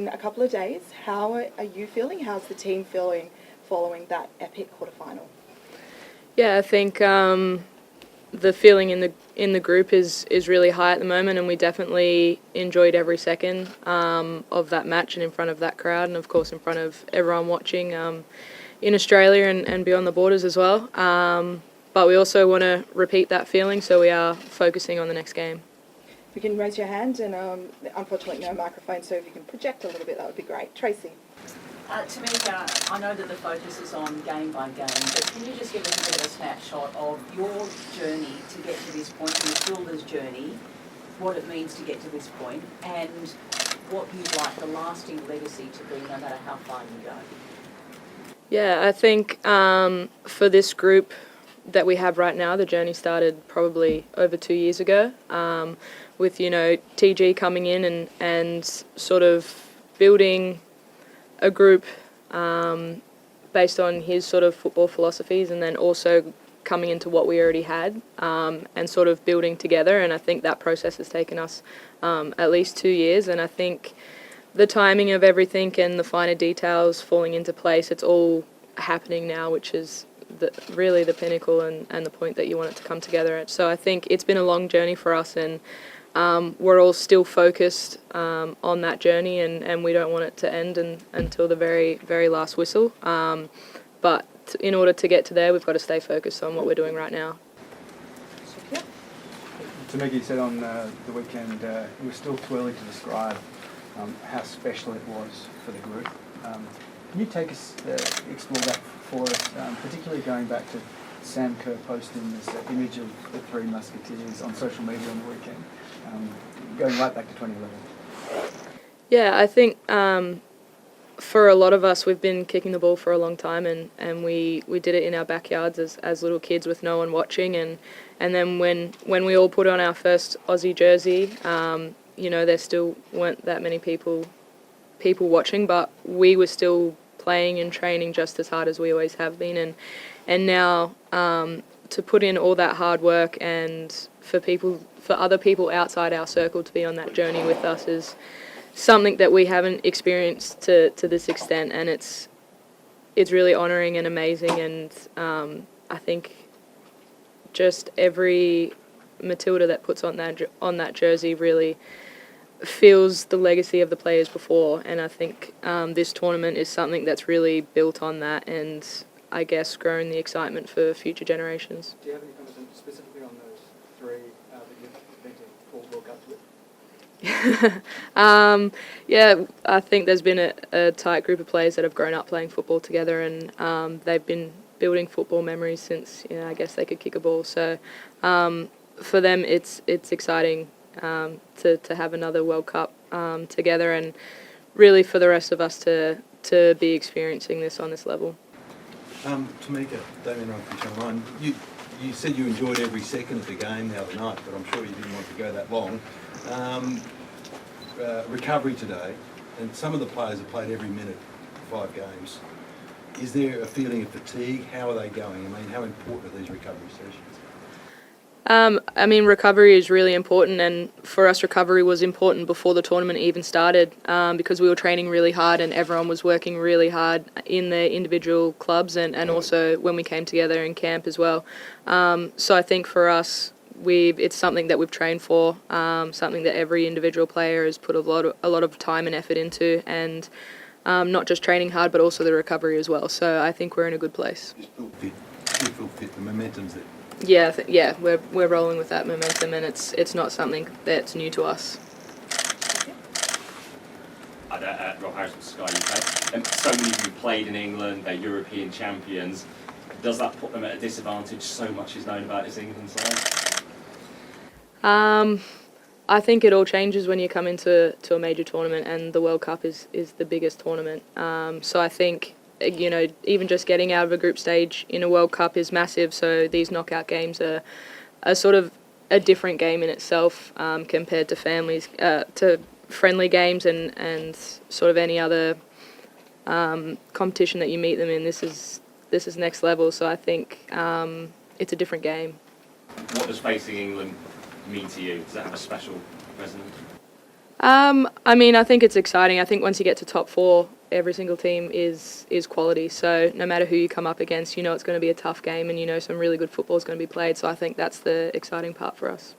been a couple of days. How are you feeling? How's the team feeling following that epic quarterfinal? Yeah, I think the feeling in the group is really high at the moment, and we definitely enjoyed every second of that match and in front of that crowd, and of course in front of everyone watching in Australia and beyond the borders as well. But we also want to repeat that feeling, so we are focusing on the next game. If you can raise your hand, and unfortunately no microphone, so if you can project a little bit, that would be great. Tracy. Tameka, I know that the focus is on game by game, but can you just give us a bit of a snapshot of your journey to get to this point, Matilda's journey, what it means to get to this point, and what you'd like the lasting legacy to be, no matter how far you go? Yeah, I think for this group that we have right now, the journey started probably over 2 years ago, with TG coming in and sort of building a group based on his sort of football philosophies, and then also coming into what we already had and sort of building together. And I think that process has taken us at least 2 years, and I think the timing of everything and the finer details falling into place, it's all happening now, which is really the pinnacle and the point that you want it to come together at. So I think it's been a long journey for us, and we're all still focused on that journey, and we don't want it to end until the very, very last whistle. But in order to get to there, we've got to stay focused on what we're doing right now. Tameka, you said on the weekend it was still too early to describe how special it was for the group. Can you take us, explore that for us, particularly going back to Sam Kerr posting this image of the Three Musketeers on social media on the weekend, going right back to 2011? Yeah, I think for a lot of us, we've been kicking the ball for a long time, and we did it in our backyards as little kids with no one watching, and then when we all put on our first Aussie jersey, there still weren't that many people watching, but we were still playing and training just as hard as we always have been, and now to put in all that hard work and for other people outside our circle to be on that journey with us is something that we haven't experienced to this extent, and it's really honouring and amazing, and I think just every Matilda that puts on that jersey really feels the legacy of the players before, and I think this tournament is something that's really built on that, and I guess grown the excitement for future generations. Do you have any comments specifically on those three that you've been to 4 World Cups with? Yeah, I think there's been a tight group of players that have grown up playing football together, and they've been building football memories since I guess they could kick a ball. So for them, it's exciting to have another World Cup together, and really for the rest of us to be experiencing this on this level. Tameka, Damien Ryan from Channel 9. You said you enjoyed every second of the game the other night, but I'm sure you didn't want to go that long. Recovery today, and some of the players have played every minute for 5 games. Is there a feeling of fatigue? How are they going? I mean, how important are these recovery sessions? Recovery is really important, and for us recovery was important before the tournament even started, because we were training really hard and everyone was working really hard in their individual clubs and also when we came together in camp as well. So I think for us, it's something that we've trained for, something that every individual player has put a lot of time and effort into, and not just training hard but also the recovery as well. So I think we're in a good place. You feel fit, the momentum's there. Yeah, we're rolling with that momentum, and it's not something that's new to us. Rob Harris from Sky UK. So many of you played in England, they're European champions. Does that put them at a disadvantage? So much is known about this England side. I think it all changes when you come into a major tournament, and the World Cup is the biggest tournament. So I think, even just getting out of a group stage in a World Cup is massive. So these knockout games are sort of a different game in itself compared to friendly games and sort of any other competition that you meet them in. This is next level. So I think it's a different game. What does facing England mean to you? Does that have a special resonance? I mean, I think it's exciting. I think once you get to top four, every single team is quality. So no matter who you come up against, you know it's going to be a tough game, and you know some really good football is going to be played. So I think that's the exciting part for us.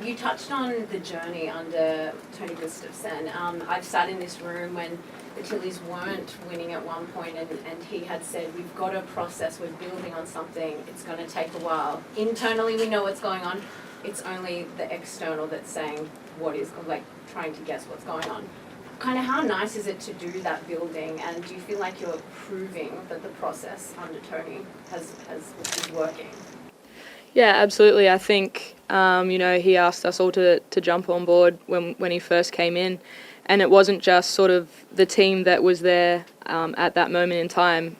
You touched on the journey under Tony Gustafsson. I've sat in this room when the Tillies weren't winning at one point, and he had said, we've got a process, we're building on something, it's going to take a while. Internally we know what's going on, it's only the external that's saying what is, like trying to guess what's going on. Kind of how nice is it to do that building, and do you feel like you're proving that the process under Tony is working? Yeah, absolutely. I think, he asked us all to jump on board when he first came in. And it wasn't just sort of the team that was there at that moment in time.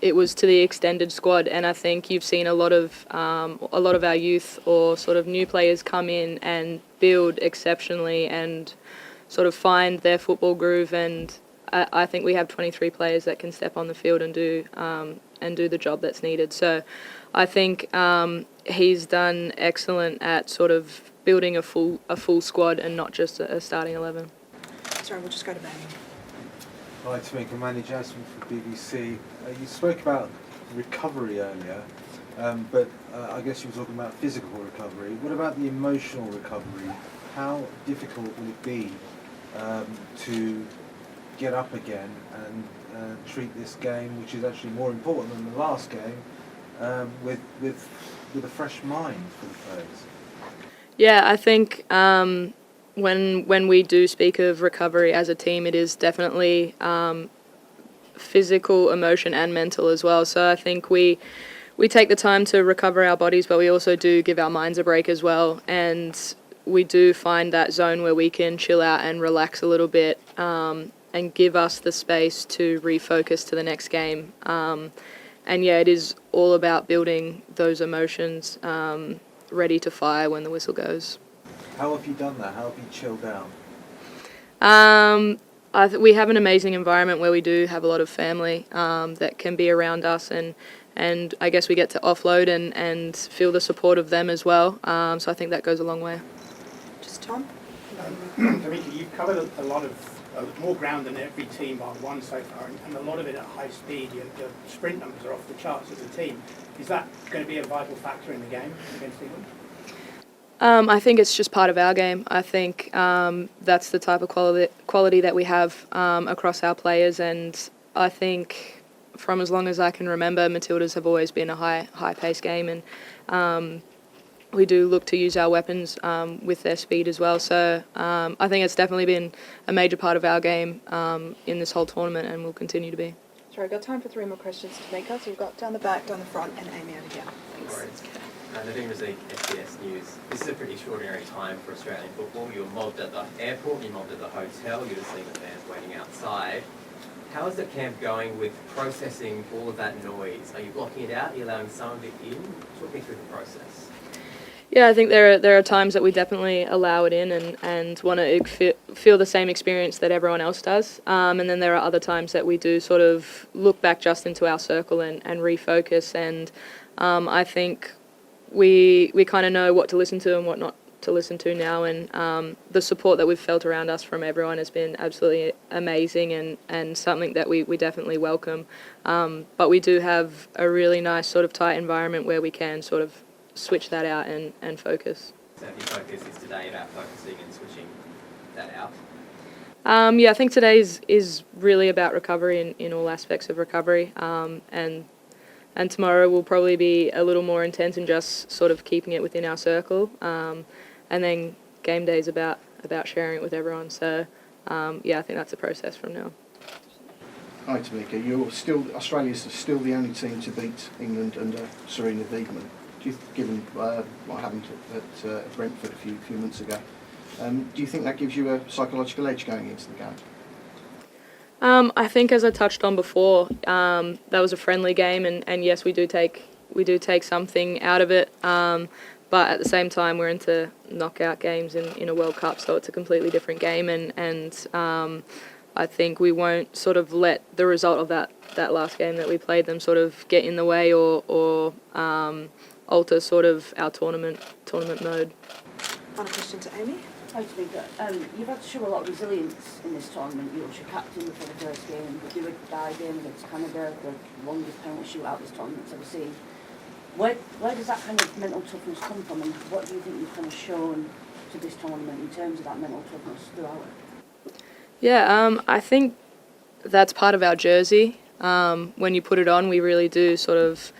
It was to the extended squad. And I think you've seen a lot of our youth or sort of new players come in and build exceptionally and sort of find their football groove. And I think we have 23 players that can step on the field and do the job that's needed. So I think he's done excellent at sort of building a full squad and not just a starting 11. Sorry, we'll just go to Manny. Hi, Tameka, Manny Jasmine from BBC. You spoke about recovery earlier, but I guess you were talking about physical recovery. What about the emotional recovery? How difficult will it be to get up again and treat this game, which is actually more important than the last game, with a fresh mind for the players? Yeah, I think when we do speak of recovery as a team, it is definitely physical, emotion and mental as well. So I think we take the time to recover our bodies, but we also do give our minds a break as well. And we do find that zone where we can chill out and relax a little bit and give us the space to refocus to the next game. And yeah, it is all about building those emotions ready to fire when the whistle goes. How have you done that? How have you chilled out? We have an amazing environment where we do have a lot of family that can be around us, and I guess we get to offload and feel the support of them as well. So I think that goes a long way. Just Tom. Tameka, you've covered a lot of more ground than every team bar one so far, and a lot of it at high speed. Your sprint numbers are off the charts as a team. Is that going to be a vital factor in the game against England? I think it's just part of our game. I think that's the type of quality that we have across our players, and I think from as long as I can remember, Matildas have always been a high-paced game, and we do look to use our weapons with their speed as well. So I think it's definitely been a major part of our game in this whole tournament, and will continue to be. Sorry, I've got time for 3 more questions to make us. So we've got down the back, down the front, and Amy over here. Thanks. Nadine Razak, SBS News. This is a pretty extraordinary time for Australian football. You were mobbed at the airport, you mobbed at the hotel, you would have seen the fans waiting outside. How is the camp going with processing all of that noise? Are you blocking it out? Are you allowing some of it in? Talk me through the process. Yeah, I think there are times that we definitely allow it in and want to feel the same experience that everyone else does. And then there are other times that we do sort of look back just into our circle and refocus. And I think we kind of know what to listen to and what not to listen to now. And the support that we've felt around us from everyone has been absolutely amazing and something that we definitely welcome. But we do have a really nice sort of tight environment where we can sort of switch that out and focus. So your focus is today about focusing and switching that out? Yeah, I think today is really about recovery in all aspects of recovery, and tomorrow will probably be a little more intense in just sort of keeping it within our circle, and then game day is about sharing it with everyone. So yeah, I think that's a process from now. Hi Tameka, Australia's still the only team to beat England under Serena Wiedmann. Given what happened at Brentford a few months ago, do you think that gives you a psychological edge going into the game? I think, as I touched on before, that was a friendly game, and yes, we do take something out of it. But at the same time, we're into knockout games in a World Cup, so it's a completely different game, and I think we won't sort of let the result of that last game that we played them sort of get in the way or alter sort of our tournament mode. Final question to Amy. Hi, Tameka. You've had to show a lot of resilience in this tournament. You was your captain for the first game, but you had died in against Canada, the longest penalty shootout this tournament's ever seen. Where does that kind of mental toughness come from, and what do you think you've kind of shown to this tournament in terms of that mental toughness throughout it? Yeah, I think that's part of our jersey. When you put it on, we really do sort of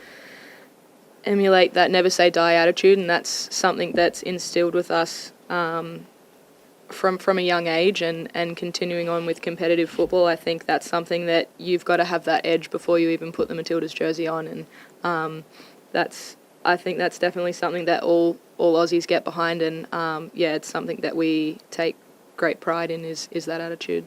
emulate that never say die attitude, and that's something that's instilled with us from a young age, and continuing on with competitive football. I think that's something that you've got to have that edge before you even put the Matildas jersey on, and I think that's definitely something that all Aussies get behind, and yeah, it's something that we take great pride in is that attitude.